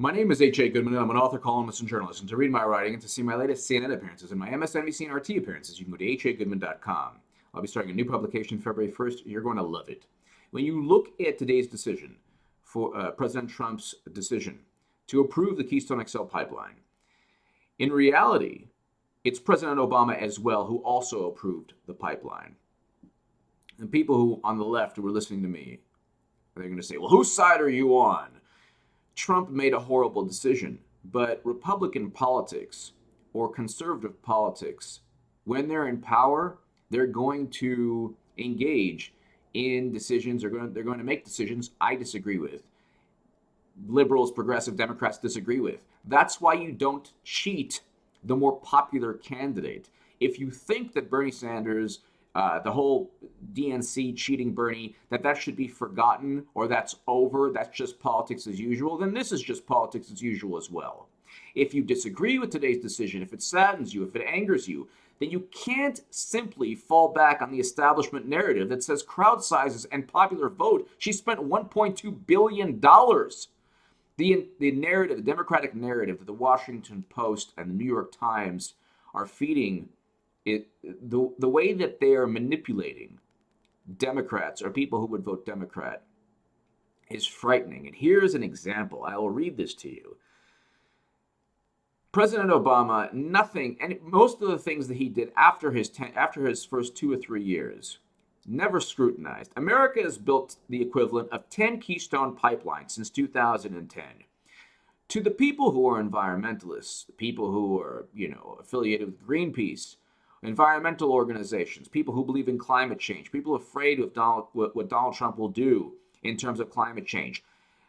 My name is H.A. Goodman, and I'm an author, columnist, and journalist. And to read my writing and to see my latest CNN appearances and my MSNBC and RT appearances, you can go to hagoodman.com. I'll be starting a new publication February 1st. You're going to love it. When you look at today's decision for President Trump's decision to approve the Keystone XL pipeline, in reality, it's President Obama as well who also approved the pipeline. And people who on the left who were listening to me, they're going to say, well, whose side are you on? Trump made a horrible decision, but Republican politics or conservative politics, when they're in power, they're going to engage in decisions, they're going to make decisions I disagree with. Liberals, progressive Democrats disagree with. That's why you don't cheat the more popular candidate. If you think that Bernie Sanders, the whole DNC cheating Bernie, that should be forgotten or that's over, that's just politics as usual, then this is just politics as usual as well. If you disagree with today's decision, if it saddens you, if it angers you, then you can't simply fall back on the establishment narrative that says crowd sizes and popular vote. She spent $1.2 billion. The narrative, the Democratic narrative that the Washington Post and the New York Times are feeding the way that they are manipulating Democrats or people who would vote Democrat is frightening. And here's an example. I will read this to you. President Obama, and most of the things that he did after his first 2 or 3 years, never scrutinized. America has built the equivalent of 10 Keystone pipelines since 2010. To the people who are environmentalists, the people who are, affiliated with Greenpeace, environmental organizations, people who believe in climate change, people afraid of what Donald Trump will do in terms of climate change.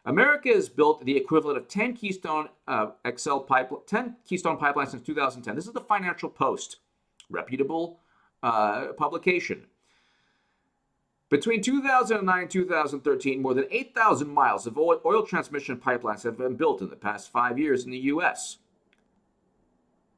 America has built the equivalent of 10 Keystone pipelines since 2010. This is the Financial Post, reputable publication. Between 2009 and 2013, more than 8,000 miles of oil transmission pipelines have been built in the past 5 years in the U.S.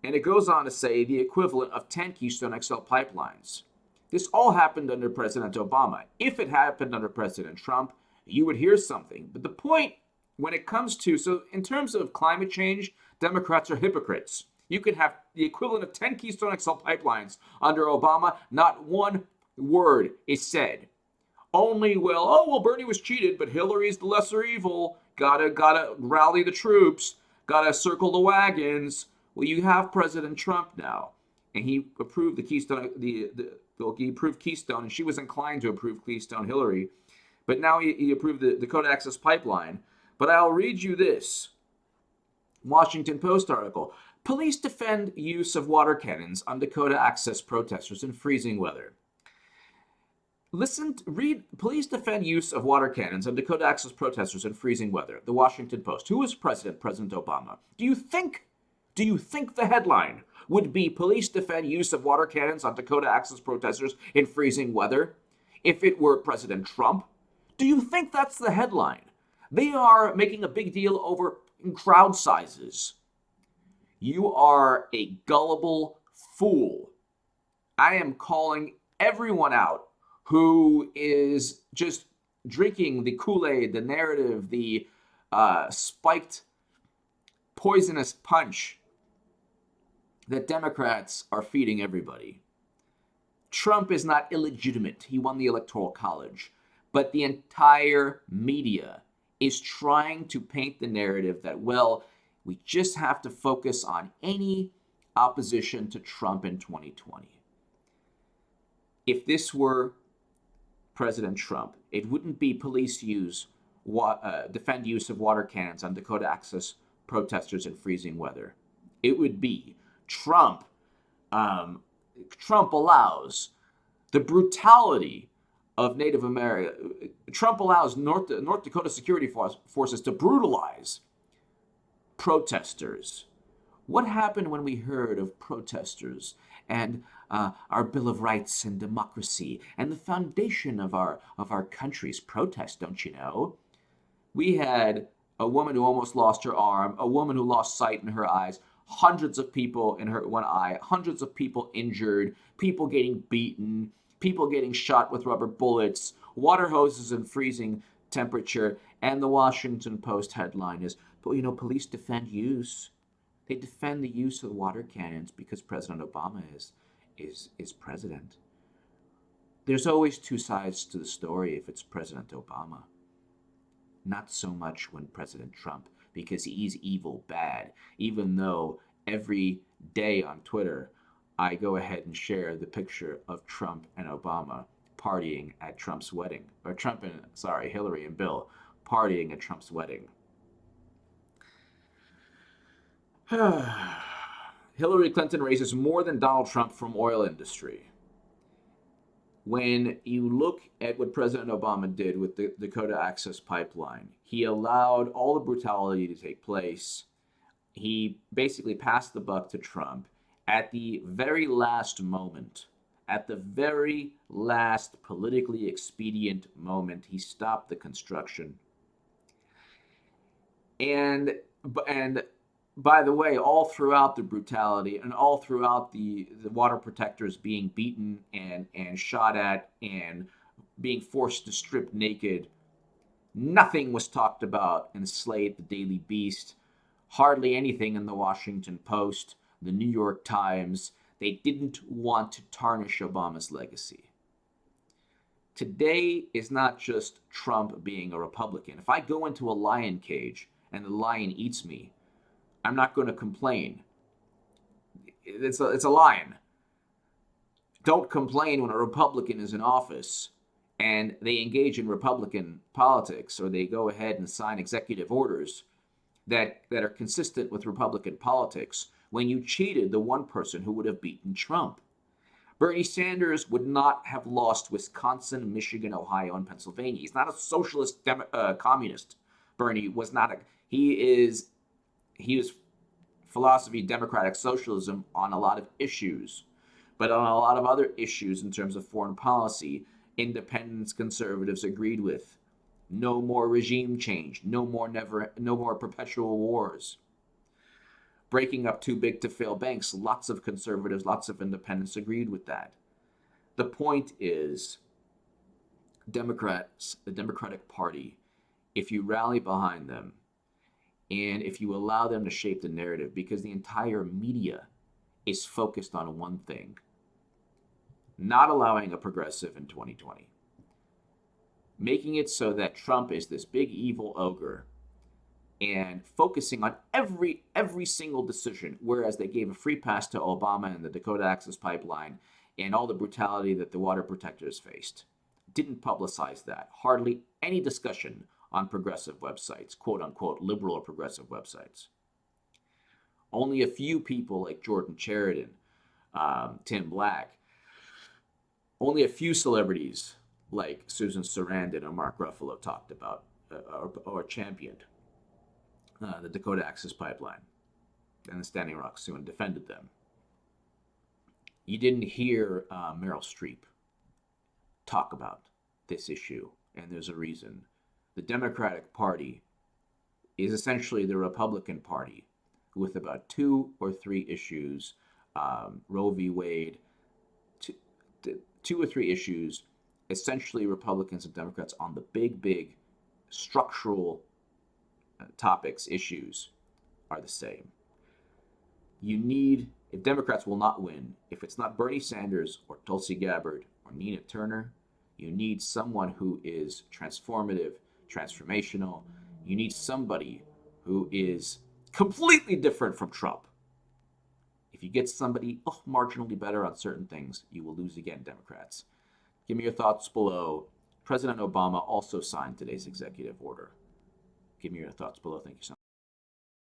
And it goes on to say the equivalent of 10 Keystone XL pipelines. This all happened under President Obama. If it happened under President Trump, you would hear something. But the point when it comes to, so in terms of climate change, Democrats are hypocrites. You could have the equivalent of 10 Keystone XL pipelines under Obama. Not one word is said. Only, well, Bernie was cheated, but Hillary's the lesser evil. Gotta rally the troops. Gotta circle the wagons. Well, you have President Trump now, and he approved the Keystone. He approved Keystone, and she was inclined to approve Keystone, Hillary, but now he approved the Dakota Access Pipeline. But I'll read you this Washington Post article: Police defend use of water cannons on Dakota Access protesters in freezing weather. Police defend use of water cannons on Dakota Access protesters in freezing weather. The Washington Post. Who was president? President Obama. Do you think the headline would be police defend use of water cannons on Dakota Access protesters in freezing weather if it were President Trump? Do you think that's the headline? They are making a big deal over crowd sizes. You are a gullible fool. I am calling everyone out who is just drinking the Kool-Aid, the narrative, the spiked poisonous punch that Democrats are feeding everybody. Trump is not illegitimate. He won the Electoral College. But the entire media is trying to paint the narrative that, well, we just have to focus on any opposition to Trump in 2020. If this were President Trump, it wouldn't be police defend use of water cannons on Dakota Access protesters in freezing weather. It would be Trump allows the brutality of Native America. Trump allows North Dakota security forces to brutalize protesters. What happened when we heard of protesters and our Bill of Rights and democracy and the foundation of our country's protest, don't you know? We had a woman who almost lost her arm, a woman who lost sight in her eyes, hundreds of people in her one eye, hundreds of people injured, people getting beaten, people getting shot with rubber bullets, water hoses in freezing temperature. And the Washington Post headline is, but police defend use. They defend the use of water cannons because President Obama is president. There's always two sides to the story if it's President Obama. Not so much when President Trump, because he's evil bad, even though every day on Twitter I go ahead and share the picture of Trump and Obama partying at Trump's wedding, or Hillary and Bill partying at Trump's wedding. Hillary Clinton raises more than Donald Trump from oil industry. When you look at what President Obama did with the Dakota Access Pipeline, he allowed all the brutality to take place. He basically passed the buck to Trump at the very last moment. At the very last politically expedient moment, he stopped the construction. And by the way, all throughout the brutality and all throughout the water protectors being beaten and shot at and being forced to strip naked, nothing was talked about in Slate, the Daily Beast, hardly anything in the Washington Post, the New York Times. They didn't want to tarnish Obama's legacy. Today is not just Trump being a Republican. If I go into a lion cage and the lion eats me, I'm not going to complain. It's a lion. Don't complain when a Republican is in office and they engage in Republican politics, or they go ahead and sign executive orders that are consistent with Republican politics, when you cheated the one person who would have beaten Trump. Bernie Sanders would not have lost Wisconsin, Michigan, Ohio, and Pennsylvania. He's not a socialist communist. Bernie was not he was philosophy democratic socialism on a lot of issues, but on a lot of other issues in terms of foreign policy, independents, conservatives agreed with. No more regime change, no more perpetual wars. Breaking up too big to fail banks, lots of conservatives, lots of independents agreed with that. The point is, Democrats, the Democratic Party, if you rally behind them, and if you allow them to shape the narrative, because the entire media is focused on one thing, not allowing a progressive in 2020, making it so that Trump is this big evil ogre and focusing on every single decision, whereas they gave a free pass to Obama and the Dakota Access Pipeline and all the brutality that the water protectors faced. Didn't publicize that. Hardly any discussion on progressive websites, quote unquote, liberal or progressive websites. Only a few people like Jordan Sheridan, Tim Black, only a few celebrities like Susan Sarandon or Mark Ruffalo talked about or championed the Dakota Access Pipeline and the Standing Rock Sioux and defended them. You didn't hear Meryl Streep talk about this issue, and there's a reason. The Democratic Party is essentially the Republican Party with about 2 or 3 issues, Roe v. Wade, 2 or 3 issues, essentially Republicans and Democrats on the big structural topics, issues are the same. If Democrats will not win, if it's not Bernie Sanders or Tulsi Gabbard or Nina Turner, you need someone who is transformational. You need somebody who is completely different from Trump. If you get somebody marginally better on certain things, you will lose again, Democrats. Give me your thoughts below. President Obama also signed today's executive order. Give me your thoughts below. Thank you so much.